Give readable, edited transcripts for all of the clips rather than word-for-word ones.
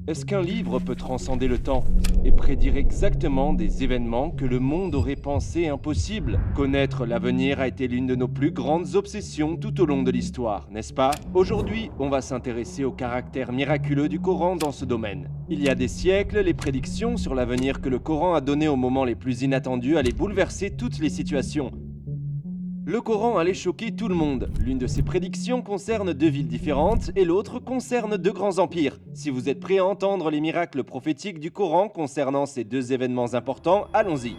Est-ce qu'un livre peut transcender le temps et prédire exactement des événements que le monde aurait pensé impossibles? Connaître l'avenir a été l'une de nos plus grandes obsessions tout au long de l'histoire, n'est-ce pas? Aujourd'hui, on va s'intéresser au caractère miraculeux du Coran dans ce domaine. Il y a des siècles, les prédictions sur l'avenir que le Coran a donné au moment les plus inattendus allaient bouleverser toutes les situations. Le Coran allait choquer tout le monde. L'une de ses prédictions concerne deux villes différentes et l'autre concerne deux grands empires. Si vous êtes prêts à entendre les miracles prophétiques du Coran concernant ces deux événements importants, allons-y.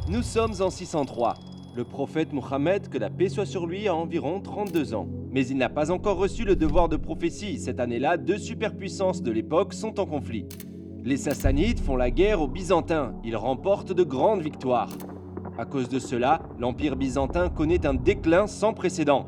Nous sommes en 603. Le prophète Mohammed, que la paix soit sur lui, a environ 32 ans. Mais il n'a pas encore reçu le devoir de prophétie. Cette année-là, deux superpuissances de l'époque sont en conflit. Les Sassanides font la guerre aux Byzantins. Ils remportent de grandes victoires. À cause de cela, l'Empire byzantin connaît un déclin sans précédent.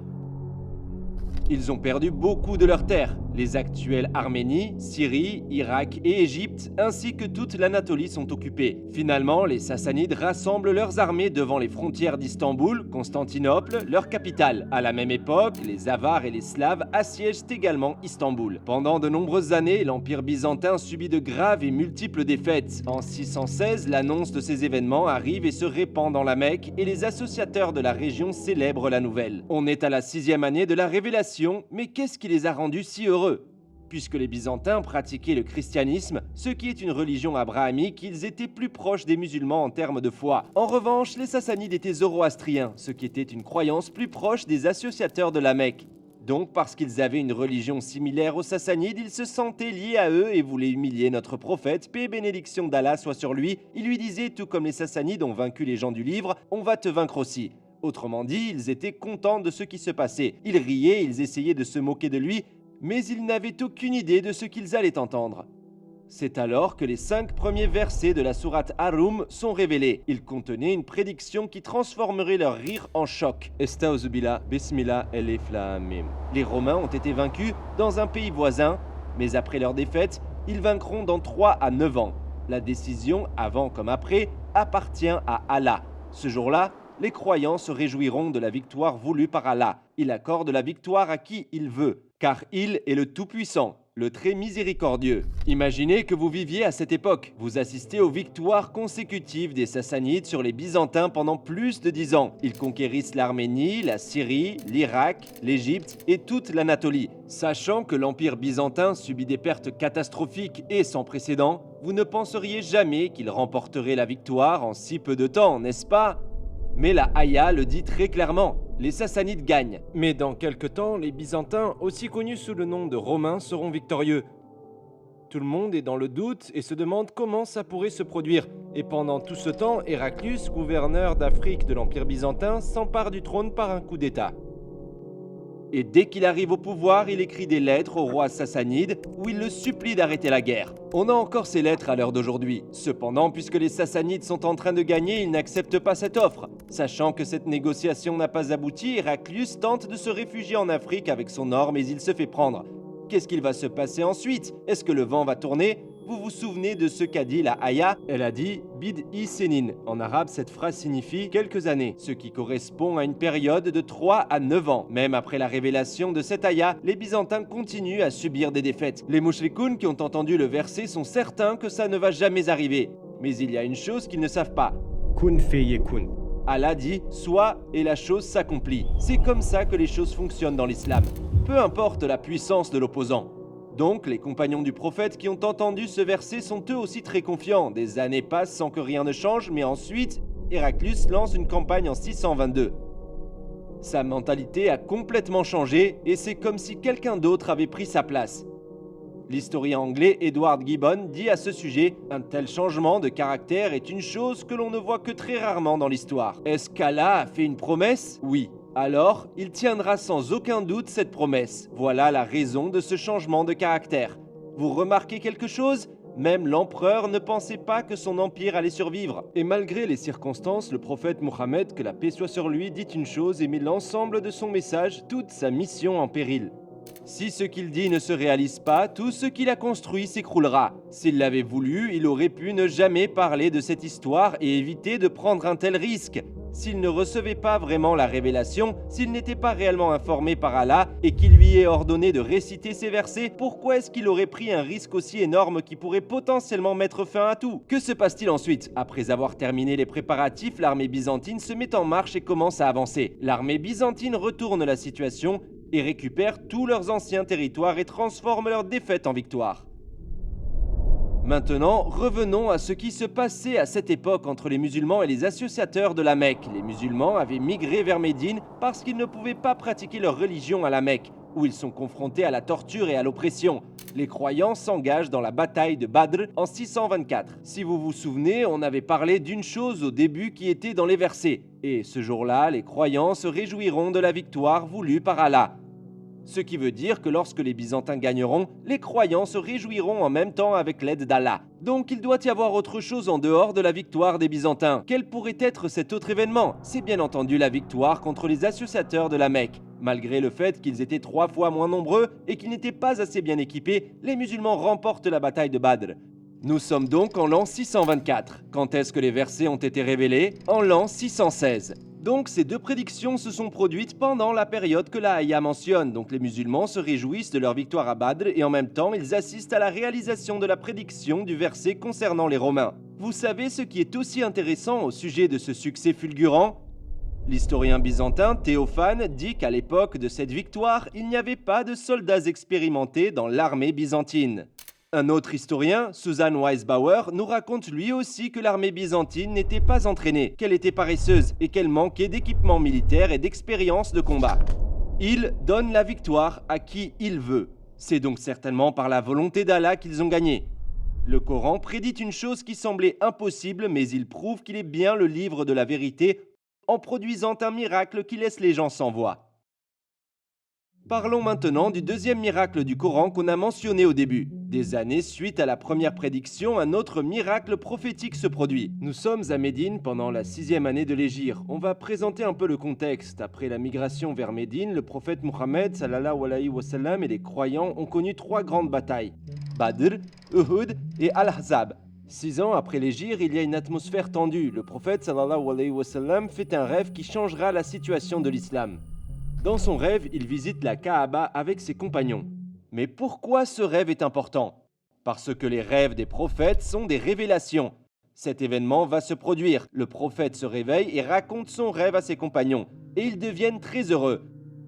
Ils ont perdu beaucoup de leurs terres, les actuelles Arménie, Syrie, Irak et Égypte, ainsi que toute l'Anatolie sont occupées. Finalement, les Sassanides rassemblent leurs armées devant les frontières d'Istanbul, Constantinople, leur capitale. À la même époque, les Avars et les Slaves assiègent également Istanbul. Pendant de nombreuses années, l'Empire byzantin subit de graves et multiples défaites. En 616, l'annonce de ces événements arrive et se répand dans la Mecque, et les associateurs de la région célèbrent la nouvelle. On est à la 6e année de la révélation. Mais qu'est-ce qui les a rendus si heureux? Puisque les Byzantins pratiquaient le christianisme, ce qui est une religion abrahamique, ils étaient plus proches des musulmans en termes de foi. En revanche, les Sassanides étaient zoroastriens, ce qui était une croyance plus proche des associateurs de la Mecque. Donc, parce qu'ils avaient une religion similaire aux Sassanides, ils se sentaient liés à eux et voulaient humilier notre prophète, paix et bénédiction d'Allah soit sur lui. Ils lui disaient, tout comme les Sassanides ont vaincu les gens du livre, on va te vaincre aussi. Autrement dit, ils étaient contents de ce qui se passait. Ils riaient, ils essayaient de se moquer de lui, mais ils n'avaient aucune idée de ce qu'ils allaient entendre. C'est alors que les 5 premiers versets de la sourate Ar-Rum sont révélés. Ils contenaient une prédiction qui transformerait leur rire en choc. Esta'uzubillah, Bismillah, Elif Lam Mim. Les Romains ont été vaincus dans un pays voisin, mais après leur défaite, ils vaincront dans 3 à 9 ans. La décision, avant comme après, appartient à Allah. Ce jour-là, les croyants se réjouiront de la victoire voulue par Allah. Il accorde la victoire à qui il veut, car il est le Tout-Puissant, le très miséricordieux. Imaginez que vous viviez à cette époque. Vous assistez aux victoires consécutives des Sassanides sur les Byzantins pendant plus de 10 ans. Ils conquérissent l'Arménie, la Syrie, l'Irak, l'Égypte et toute l'Anatolie. Sachant que l'Empire byzantin subit des pertes catastrophiques et sans précédent, vous ne penseriez jamais qu'il remporterait la victoire en si peu de temps, n'est-ce pas ? Mais la Aya le dit très clairement, les Sassanides gagnent. Mais dans quelque temps, les Byzantins, aussi connus sous le nom de Romains, seront victorieux. Tout le monde est dans le doute et se demande comment ça pourrait se produire. Et pendant tout ce temps, Héraclius, gouverneur d'Afrique de l'Empire byzantin, s'empare du trône par un coup d'État. Et dès qu'il arrive au pouvoir, il écrit des lettres au roi sassanide où il le supplie d'arrêter la guerre. On a encore ces lettres à l'heure d'aujourd'hui. Cependant, puisque les Sassanides sont en train de gagner, ils n'acceptent pas cette offre. Sachant que cette négociation n'a pas abouti, Héraclius tente de se réfugier en Afrique avec son or, mais il se fait prendre. Qu'est-ce qu'il va se passer ensuite? Est-ce que le vent va tourner? Vous vous souvenez de ce qu'a dit la Aya? Elle a dit « Bid-i Senin ». En arabe, cette phrase signifie « quelques années », ce qui correspond à une période de 3 à 9 ans. Même après la révélation de cette Aya, les Byzantins continuent à subir des défaites. Les Mushrikoun qui ont entendu le verset sont certains que ça ne va jamais arriver. Mais il y a une chose qu'ils ne savent pas. Kun feyekun. Allah dit « soit » et la chose s'accomplit. C'est comme ça que les choses fonctionnent dans l'islam. Peu importe la puissance de l'opposant. Donc, les compagnons du prophète qui ont entendu ce verset sont eux aussi très confiants. Des années passent sans que rien ne change, mais ensuite, Héraclius lance une campagne en 622. Sa mentalité a complètement changé et c'est comme si quelqu'un d'autre avait pris sa place. L'historien anglais Edward Gibbon dit à ce sujet « Un tel changement de caractère est une chose que l'on ne voit que très rarement dans l'histoire. Est-ce qu'Allah a fait une promesse? Oui. Alors, il tiendra sans aucun doute cette promesse. Voilà la raison de ce changement de caractère. Vous remarquez quelque chose? Même l'empereur ne pensait pas que son empire allait survivre. Et malgré les circonstances, le prophète Mohammed, que la paix soit sur lui, dit une chose et met l'ensemble de son message, toute sa mission en péril. Si ce qu'il dit ne se réalise pas, tout ce qu'il a construit s'écroulera. S'il l'avait voulu, il aurait pu ne jamais parler de cette histoire et éviter de prendre un tel risque. S'il ne recevait pas vraiment la révélation, s'il n'était pas réellement informé par Allah et qu'il lui est ordonné de réciter ces versets, pourquoi est-ce qu'il aurait pris un risque aussi énorme qui pourrait potentiellement mettre fin à tout? Que se passe-t-il ensuite? Après avoir terminé les préparatifs, l'armée byzantine se met en marche et commence à avancer. L'armée byzantine retourne la situation et récupère tous leurs anciens territoires et transforme leur défaite en victoire. Maintenant, revenons à ce qui se passait à cette époque entre les musulmans et les associateurs de la Mecque. Les musulmans avaient migré vers Médine parce qu'ils ne pouvaient pas pratiquer leur religion à la Mecque, où ils sont confrontés à la torture et à l'oppression. Les croyants s'engagent dans la bataille de Badr en 624. Si vous vous souvenez, on avait parlé d'une chose au début qui était dans les versets. Et ce jour-là, les croyants se réjouiront de la victoire voulue par Allah. Ce qui veut dire que lorsque les Byzantins gagneront, les croyants se réjouiront en même temps avec l'aide d'Allah. Donc il doit y avoir autre chose en dehors de la victoire des Byzantins. Quel pourrait être cet autre événement? C'est bien entendu la victoire contre les associateurs de la Mecque. Malgré le fait qu'ils étaient 3 fois moins nombreux et qu'ils n'étaient pas assez bien équipés, les musulmans remportent la bataille de Badr. Nous sommes donc en l'an 624. Quand est-ce que les versets ont été révélés? En l'an 616. Donc ces deux prédictions se sont produites pendant la période que la Aya mentionne. Donc les musulmans se réjouissent de leur victoire à Badr et en même temps ils assistent à la réalisation de la prédiction du verset concernant les Romains. Vous savez ce qui est aussi intéressant au sujet de ce succès fulgurant? L'historien byzantin Théophane dit qu'à l'époque de cette victoire, il n'y avait pas de soldats expérimentés dans l'armée byzantine. Un autre historien, Susan Weisbauer, nous raconte lui aussi que l'armée byzantine n'était pas entraînée, qu'elle était paresseuse et qu'elle manquait d'équipement militaire et d'expérience de combat. Il donne la victoire à qui il veut. C'est donc certainement par la volonté d'Allah qu'ils ont gagné. Le Coran prédit une chose qui semblait impossible, mais il prouve qu'il est bien le livre de la vérité en produisant un miracle qui laisse les gens sans voix. Parlons maintenant du deuxième miracle du Coran qu'on a mentionné au début. Des années suite à la première prédiction, un autre miracle prophétique se produit. Nous sommes à Médine pendant la 6e année de l'Hégire. On va présenter un peu le contexte. Après la migration vers Médine, le prophète Mohammed sallallahu alayhi wa sallam et les croyants ont connu 3 grandes batailles. Badr, Uhud et Al-Ahzab. 6 ans après l'Hégire, il y a une atmosphère tendue. Le prophète sallallahu alayhi wa sallam fait un rêve qui changera la situation de l'islam. Dans son rêve, il visite la Kaaba avec ses compagnons. Mais pourquoi ce rêve est important? Parce que les rêves des prophètes sont des révélations. Cet événement va se produire. Le prophète se réveille et raconte son rêve à ses compagnons. Et ils deviennent très heureux.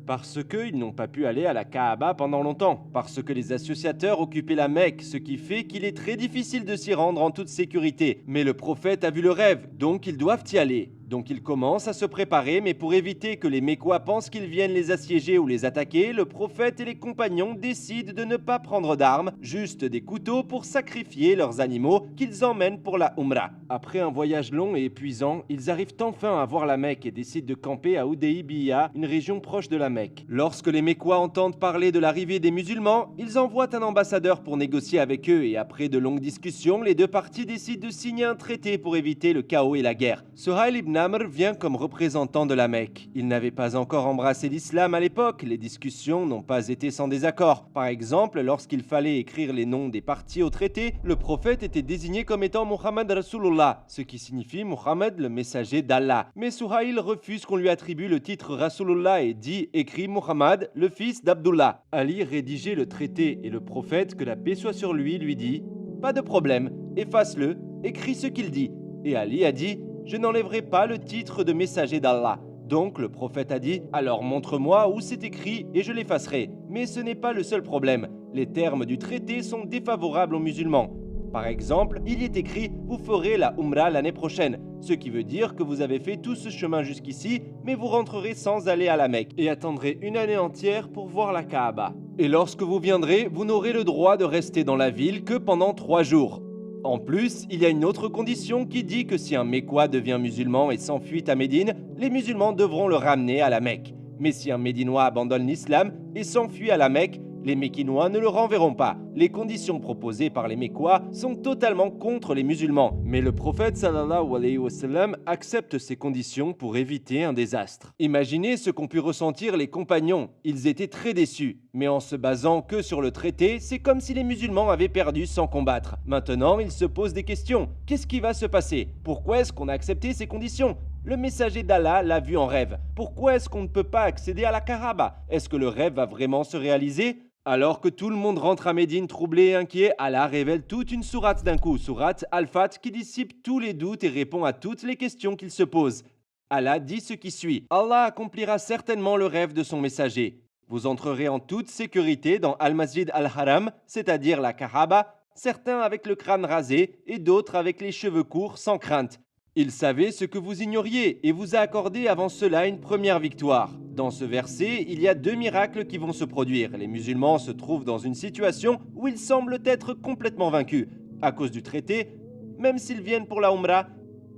Parce qu'ils n'ont pas pu aller à la Kaaba pendant longtemps. Parce que les associateurs occupaient la Mecque, ce qui fait qu'il est très difficile de s'y rendre en toute sécurité. Mais le prophète a vu le rêve, donc ils doivent y aller. Donc ils commencent à se préparer, mais pour éviter que les Mécois pensent qu'ils viennent les assiéger ou les attaquer, le prophète et les compagnons décident de ne pas prendre d'armes, juste des couteaux pour sacrifier leurs animaux qu'ils emmènent pour la Umrah. Après un voyage long et épuisant, ils arrivent enfin à voir la Mecque et décident de camper à Hudaybiya, une région proche de la Mecque. Lorsque les Mécois entendent parler de l'arrivée des musulmans, ils envoient un ambassadeur pour négocier avec eux et après de longues discussions, les deux parties décident de signer un traité pour éviter le chaos et la guerre. Suhail ibn Amr vient comme représentant de la Mecque. Il n'avait pas encore embrassé l'islam à l'époque, les discussions n'ont pas été sans désaccord. Par exemple, lorsqu'il fallait écrire les noms des parties au traité, le prophète était désigné comme étant Muhammad Rasulullah, ce qui signifie Muhammad le messager d'Allah. Mais Suhail refuse qu'on lui attribue le titre Rasulullah et dit écrit Muhammad, le fils d'Abdullah. Ali rédigeait le traité et le prophète, que la paix soit sur lui dit pas de problème, efface-le, écris ce qu'il dit. Et Ali a dit je n'enlèverai pas le titre de messager d'Allah. Donc le prophète a dit alors montre-moi où c'est écrit et je l'effacerai. Mais ce n'est pas le seul problème. Les termes du traité sont défavorables aux musulmans. Par exemple, il y est écrit vous ferez la Umrah l'année prochaine, ce qui veut dire que vous avez fait tout ce chemin jusqu'ici, mais vous rentrerez sans aller à la Mecque et attendrez une année entière pour voir la Kaaba. Et lorsque vous viendrez, vous n'aurez le droit de rester dans la ville que pendant 3 jours. En plus, il y a une autre condition qui dit que si un Mécois devient musulman et s'enfuit à Médine, les musulmans devront le ramener à la Mecque. Mais si un Médinois abandonne l'islam et s'enfuit à la Mecque, les Mékinois ne le renverront pas. Les conditions proposées par les Mécois sont totalement contre les musulmans. Mais le prophète sallallahu alayhi wa sallam accepte ces conditions pour éviter un désastre. Imaginez ce qu'ont pu ressentir les compagnons. Ils étaient très déçus. Mais en se basant que sur le traité, c'est comme si les musulmans avaient perdu sans combattre. Maintenant, ils se posent des questions. Qu'est-ce qui va se passer? Pourquoi est-ce qu'on a accepté ces conditions? Le messager d'Allah l'a vu en rêve. Pourquoi est-ce qu'on ne peut pas accéder à la Kaaba? Est-ce que le rêve va vraiment se réaliser? Alors que tout le monde rentre à Médine troublé et inquiet, Allah révèle toute une sourate d'un coup, sourate Al-Fat, qui dissipe tous les doutes et répond à toutes les questions qu'il se pose. Allah dit ce qui suit: Allah accomplira certainement le rêve de son messager. Vous entrerez en toute sécurité dans Al-Masjid Al-Haram, c'est-à-dire la Kaaba, certains avec le crâne rasé et d'autres avec les cheveux courts sans crainte. Il savait ce que vous ignoriez et vous a accordé avant cela une première victoire. Dans ce verset, il y a deux miracles qui vont se produire. Les musulmans se trouvent dans une situation où ils semblent être complètement vaincus. À cause du traité, même s'ils viennent pour la Umrah,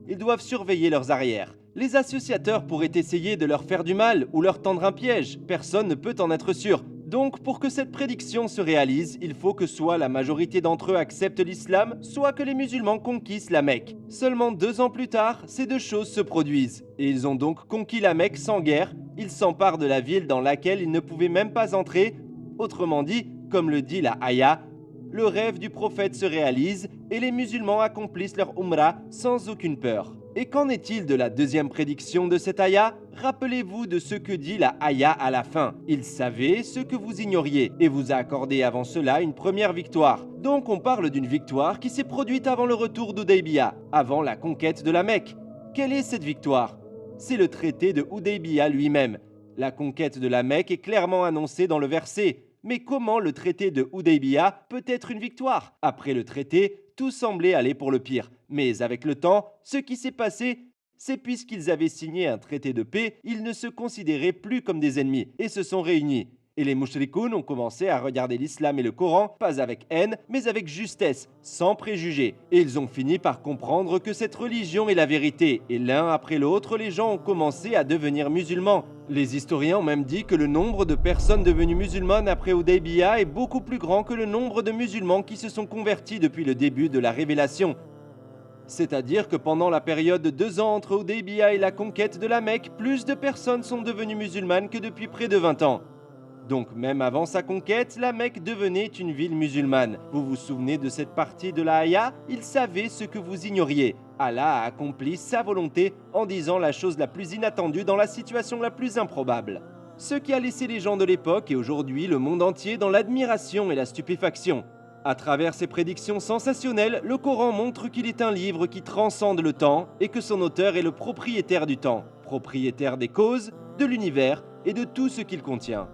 ils doivent surveiller leurs arrières. Les associateurs pourraient essayer de leur faire du mal ou leur tendre un piège, personne ne peut en être sûr. Donc pour que cette prédiction se réalise, il faut que soit la majorité d'entre eux acceptent l'islam, soit que les musulmans conquissent la Mecque. Seulement 2 ans plus tard, ces deux choses se produisent. Et ils ont donc conquis la Mecque sans guerre, ils s'emparent de la ville dans laquelle ils ne pouvaient même pas entrer. Autrement dit, comme le dit la Aya, le rêve du prophète se réalise et les musulmans accomplissent leur Umrah sans aucune peur. Et qu'en est-il de la deuxième prédiction de cette Aya? Rappelez-vous de ce que dit la Aya à la fin. Il savait ce que vous ignoriez et vous a accordé avant cela une première victoire. Donc on parle d'une victoire qui s'est produite avant le retour d'Hudaybiyah, avant la conquête de la Mecque. Quelle est cette victoire? C'est le traité de Hudaybiyah lui-même. La conquête de la Mecque est clairement annoncée dans le verset. Mais comment le traité de Hudaybiyah peut être une victoire? Après le traité, tout semblait aller pour le pire. Mais avec le temps, ce qui s'est passé, c'est puisqu'ils avaient signé un traité de paix, ils ne se considéraient plus comme des ennemis et se sont réunis. Et les mouchrikoun ont commencé à regarder l'islam et le Coran, pas avec haine, mais avec justesse, sans préjugés. Et ils ont fini par comprendre que cette religion est la vérité. Et l'un après l'autre, les gens ont commencé à devenir musulmans. Les historiens ont même dit que le nombre de personnes devenues musulmanes après Hudaybiyah est beaucoup plus grand que le nombre de musulmans qui se sont convertis depuis le début de la révélation. C'est-à-dire que pendant la période de 2 ans entre Hudaybiyah et la conquête de la Mecque, plus de personnes sont devenues musulmanes que depuis près de 20 ans. Donc même avant sa conquête, la Mecque devenait une ville musulmane. Vous vous souvenez de cette partie de la Aya? Il savait ce que vous ignoriez. Allah a accompli sa volonté en disant la chose la plus inattendue dans la situation la plus improbable. Ce qui a laissé les gens de l'époque et aujourd'hui le monde entier dans l'admiration et la stupéfaction. À travers ses prédictions sensationnelles, le Coran montre qu'il est un livre qui transcende le temps et que son auteur est le propriétaire du temps, propriétaire des causes, de l'univers et de tout ce qu'il contient.